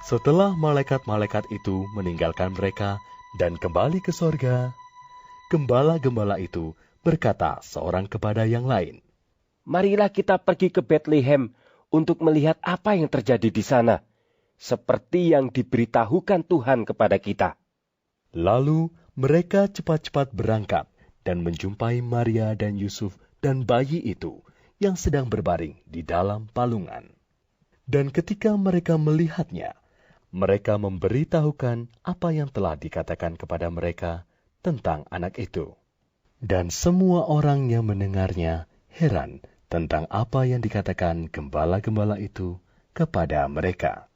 Setelah malaikat-malaikat itu meninggalkan mereka dan kembali ke sorga, gembala-gembala itu berkata seorang kepada yang lain, "Marilah kita pergi ke Betlehem untuk melihat apa yang terjadi di sana, seperti yang diberitahukan Tuhan kepada kita." Lalu mereka cepat-cepat berangkat dan menjumpai Maria dan Yusuf dan bayi itu yang sedang berbaring di dalam palungan. Dan ketika mereka melihatnya, mereka memberitahukan apa yang telah dikatakan kepada mereka tentang anak itu. Dan semua orang yang mendengarnya heran tentang apa yang dikatakan gembala-gembala itu kepada mereka.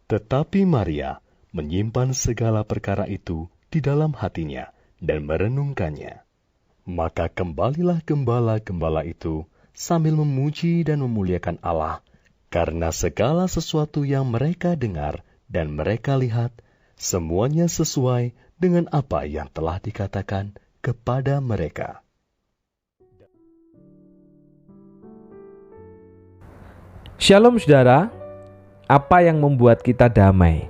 Tetapi Maria menyimpan segala perkara itu di dalam hatinya dan merenungkannya. Maka kembalilah gembala-gembala itu sambil memuji dan memuliakan Allah karena segala sesuatu yang mereka dengar dan mereka lihat, semuanya sesuai dengan apa yang telah dikatakan kepada mereka. Shalom saudara, apa yang membuat kita damai?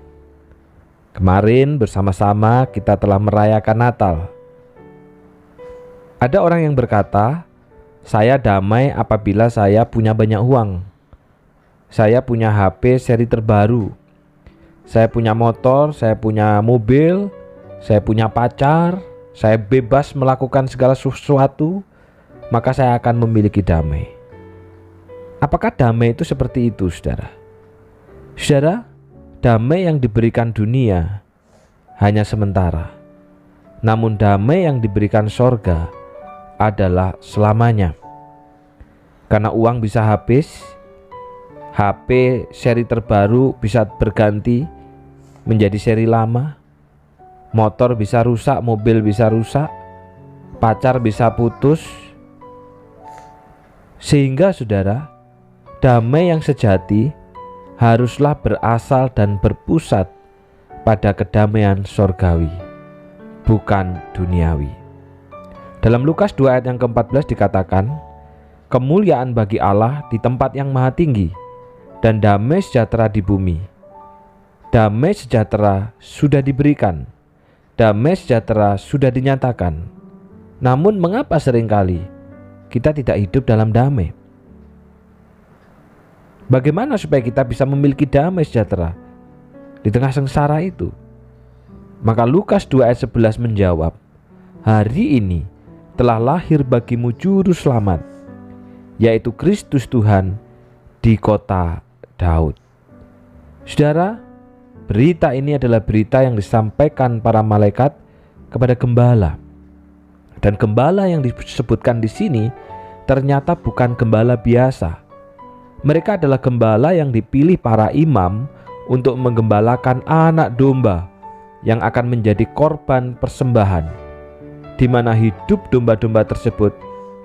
Kemarin bersama-sama kita telah merayakan Natal. Ada orang yang berkata, saya damai apabila saya punya banyak uang. Saya punya HP seri terbaru. Saya punya motor, saya punya mobil, saya punya pacar, saya bebas melakukan segala sesuatu, maka saya akan memiliki damai. Apakah damai itu seperti itu, saudara? Saudara, damai yang diberikan dunia hanya sementara. Namun damai yang diberikan sorga adalah selamanya. Karena uang bisa habis, HP seri terbaru bisa berganti menjadi seri lama, motor bisa rusak, mobil bisa rusak, pacar bisa putus. Sehingga saudara, damai yang sejati haruslah berasal dan berpusat pada kedamaian sorgawi, bukan duniawi. Dalam Lukas 2 ayat yang ke-14 dikatakan, kemuliaan bagi Allah di tempat yang maha tinggi dan damai sejahtera di bumi. Damai sejahtera sudah diberikan, damai sejahtera sudah dinyatakan. Namun mengapa seringkali kita tidak hidup dalam damai? Bagaimana supaya kita bisa memiliki damai sejahtera di tengah sengsara itu? Maka Lukas 2 ayat 11 menjawab, hari ini telah lahir bagimu juru selamat, yaitu Kristus Tuhan di kota Daud. Saudara, berita ini adalah berita yang disampaikan para malaikat kepada gembala. Dan gembala yang disebutkan di sini ternyata bukan gembala biasa. Mereka adalah gembala yang dipilih para imam untuk menggembalakan anak domba yang akan menjadi korban persembahan, di mana hidup domba-domba tersebut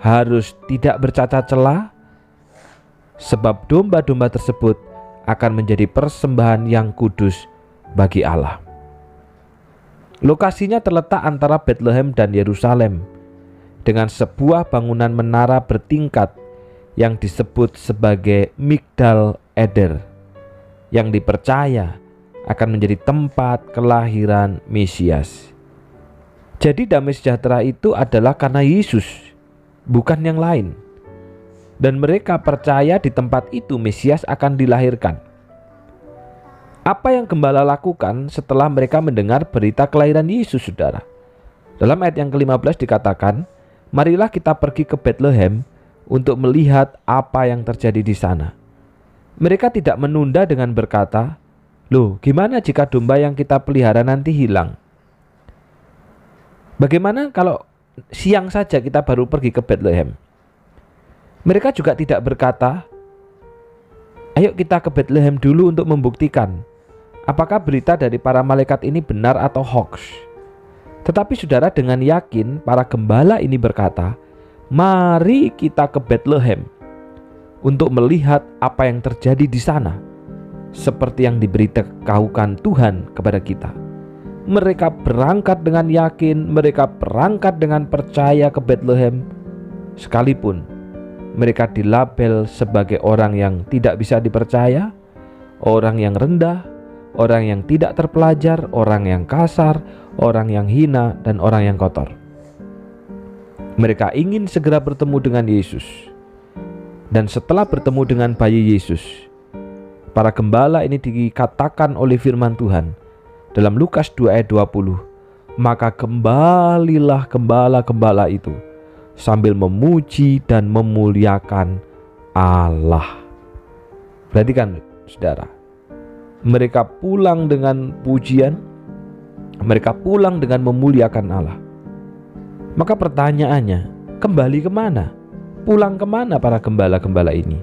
harus tidak bercacat celah, sebab domba-domba tersebut akan menjadi persembahan yang kudus bagi Allah. Lokasinya terletak antara Bethlehem dan Yerusalem dengan sebuah bangunan menara bertingkat yang disebut sebagai Migdal Eder, yang dipercaya akan menjadi tempat kelahiran Mesias. Jadi damai sejahtera itu adalah karena Yesus, bukan yang lain. Dan mereka percaya di tempat itu Mesias akan dilahirkan. Apa yang gembala lakukan setelah mereka mendengar berita kelahiran Yesus, saudara? Dalam ayat yang ke-15 dikatakan, marilah kita pergi ke Betlehem untuk melihat apa yang terjadi di sana. Mereka tidak menunda dengan berkata, loh, gimana jika domba yang kita pelihara nanti hilang? Bagaimana kalau siang saja kita baru pergi ke Betlehem? Mereka juga tidak berkata, ayo kita ke Betlehem dulu untuk membuktikan apakah berita dari para malaikat ini benar atau hoax. Tetapi saudara, dengan yakin para gembala ini berkata, mari kita ke Betlehem untuk melihat apa yang terjadi di sana, seperti yang diberitahukan Tuhan kepada kita. Mereka berangkat dengan yakin, mereka berangkat dengan percaya ke Betlehem, sekalipun mereka dilabel sebagai orang yang tidak bisa dipercaya, orang yang rendah, orang yang tidak terpelajar, orang yang kasar, orang yang hina, dan orang yang kotor. Mereka ingin segera bertemu dengan Yesus. Dan setelah bertemu dengan bayi Yesus, para gembala ini dikatakan oleh firman Tuhan dalam Lukas 2 ayat 20, maka kembalilah gembala-gembala itu sambil memuji dan memuliakan Allah. Perhatikan saudara, mereka pulang dengan pujian, mereka pulang dengan memuliakan Allah. Maka pertanyaannya, kembali kemana? Pulang kemana para gembala-gembala ini?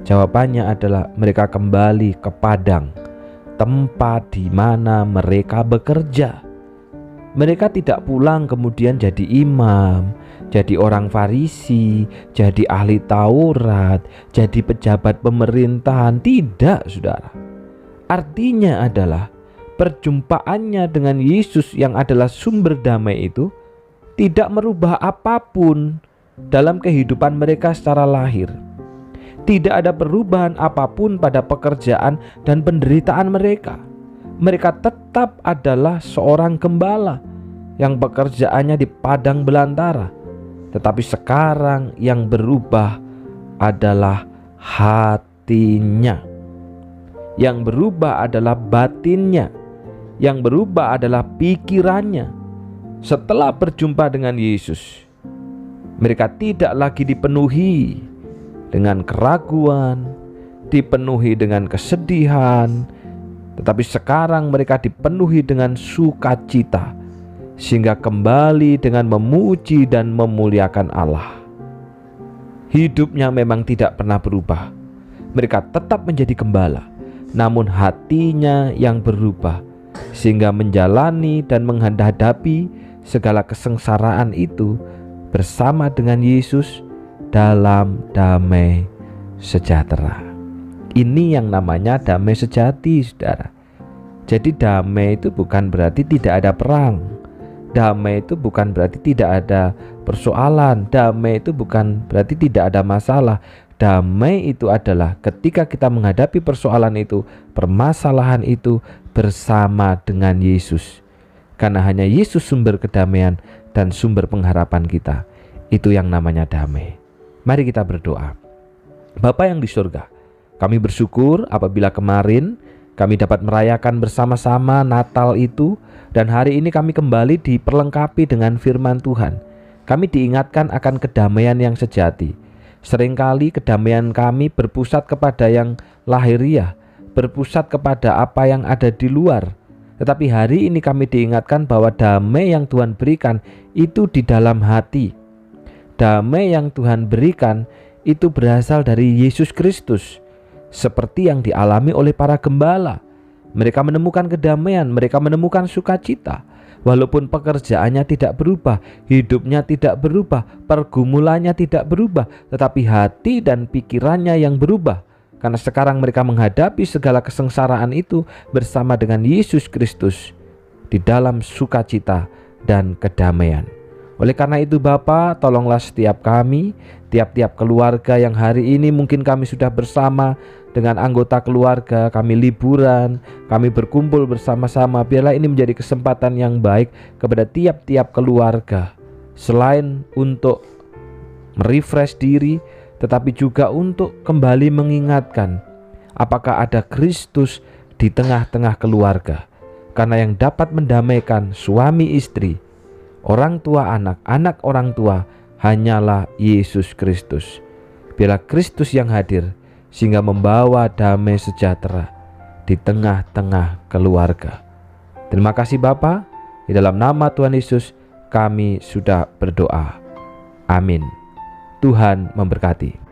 Jawabannya adalah mereka kembali ke padang, tempat di mana mereka bekerja. Mereka tidak pulang kemudian jadi imam, jadi orang Farisi, jadi ahli Taurat, jadi pejabat pemerintahan. Tidak, saudara. Artinya adalah perjumpaannya dengan Yesus yang adalah sumber damai itu tidak merubah apapun dalam kehidupan mereka secara lahir. Tidak ada perubahan apapun pada pekerjaan dan penderitaan mereka. Mereka tetap adalah seorang gembala yang pekerjaannya di padang belantara. Tetapi sekarang yang berubah adalah hatinya. Yang berubah adalah batinnya. Yang berubah adalah pikirannya. Setelah berjumpa dengan Yesus, mereka tidak lagi dipenuhi dengan keraguan, dipenuhi dengan kesedihan, tetapi sekarang mereka dipenuhi dengan sukacita, sehingga kembali dengan memuji dan memuliakan Allah. Hidupnya memang tidak pernah berubah. Mereka tetap menjadi gembala, namun hatinya yang berubah, sehingga menjalani dan menghadapi segala kesengsaraan itu bersama dengan Yesus dalam damai sejahtera. Ini yang namanya damai sejati, saudara. Jadi damai itu bukan berarti tidak ada perang. Damai itu bukan berarti tidak ada persoalan. Damai itu bukan berarti tidak ada masalah. Damai itu adalah ketika kita menghadapi persoalan itu, permasalahan itu bersama dengan Yesus. Karena hanya Yesus sumber kedamaian dan sumber pengharapan kita. Itu yang namanya damai. Mari kita berdoa. Bapa yang di surga, kami bersyukur apabila kemarin kami dapat merayakan bersama-sama Natal itu, dan hari ini kami kembali diperlengkapi dengan firman Tuhan. Kami diingatkan akan kedamaian yang sejati. Seringkali kedamaian kami berpusat kepada yang lahiriah, berpusat kepada apa yang ada di luar. Tetapi hari ini kami diingatkan bahwa damai yang Tuhan berikan itu di dalam hati. Damai yang Tuhan berikan itu berasal dari Yesus Kristus. Seperti yang dialami oleh para gembala. Mereka menemukan kedamaian, mereka menemukan sukacita. Walaupun pekerjaannya tidak berubah, hidupnya tidak berubah, pergumulannya tidak berubah, tetapi hati dan pikirannya yang berubah. Karena sekarang mereka menghadapi segala kesengsaraan itu bersama dengan Yesus Kristus di dalam sukacita dan kedamaian. Oleh karena itu Bapa, tolonglah setiap kami, tiap-tiap keluarga yang hari ini mungkin kami sudah bersama dengan anggota keluarga, kami liburan, kami berkumpul bersama-sama. Biarlah ini menjadi kesempatan yang baik kepada tiap-tiap keluarga. Selain untuk merefresh diri, tetapi juga untuk kembali mengingatkan apakah ada Kristus di tengah-tengah keluarga. Karena yang dapat mendamaikan suami istri, orang tua anak, anak orang tua hanyalah Yesus Kristus. Biarlah Kristus yang hadir sehingga membawa damai sejahtera di tengah-tengah keluarga. Terima kasih Bapa, di dalam nama Tuhan Yesus kami sudah berdoa. Amin. Tuhan memberkati.